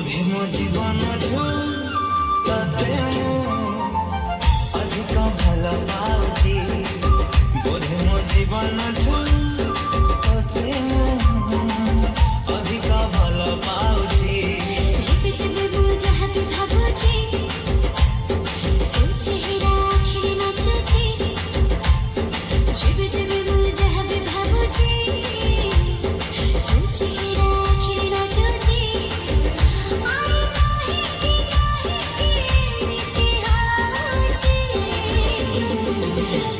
ବୋଧେ ମୋ ଜୀବନଠୁ ତତେ ମୁଁ ଅଧିକ ଭଲ ପାଉଛି। ବୋଧେ ମୋ ଜୀବନଠୁ ତତେ ମୁଁ ଅଧିକ ଭଲ ପାଉଛି। ଯେବେ ଯେବେ ମୁଁ ଯାହା ବି ଭାବୁଛି ତୋ ଚେହେରା ଆଖିରେ ନାଚୁଛି। ଯେବେ ଯେବେ ମୁଁ ଯାହା ବି ଭାବୁଛି ତୋ ଚେହେରା ଆଖିରେ ନାଚୁଛି। ଆରେ କାହିଁକି ଏମିତି ହଉଛି?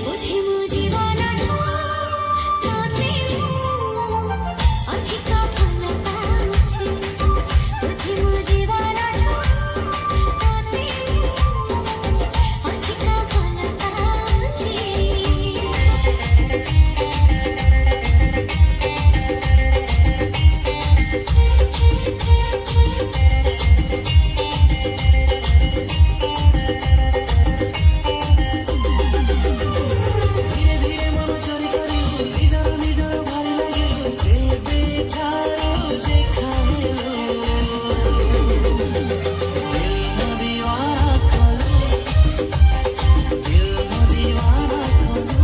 ବୋଧେ ମୋ ଜୀବନଠୁ ତତେ ମୁଁ ଅଧିକ ଭଲ ପାଉଛି। ବୋଧେ ମୋ ଜୀବନଠୁ ତତେ ମୁଁ ଅଧିକ ଭଲ ପାଉଛି। ଧୀରେ ଧୀରେ ମନ ଚୋରି କରିଲୁ ନିଜର ନିଜର ଭାରି ଲାଗିଲୁ ଯେବେ ଠାରୁ ଦେଖା ହେଲୁ। ଦିଲ ମୋ ଦିୱାନା କଲୁ, ଦିଲ ମୋ ଦିୱାନା କଲୁ।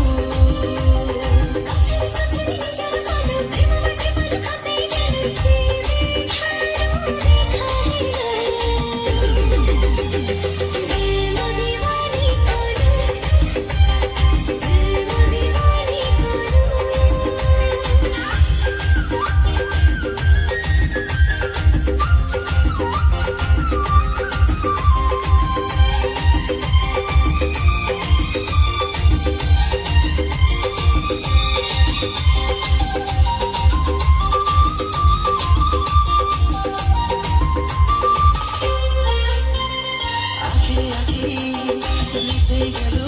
କଥାରେ କଥାରେ ନିଜର କଲୁ ପ୍ରେମ ବାଟେ ମୋର ଖସେଇ ଦେଲୁ। ଯେବେ ଠାରୁ ଦେଖା ହେଲୁ ଦିଲ ମୋ ଦିୱାନି କଲୁ, ଦିଲ ମୋ ଦିୱାନି କଲୁ। আখি আখি মিশে গেল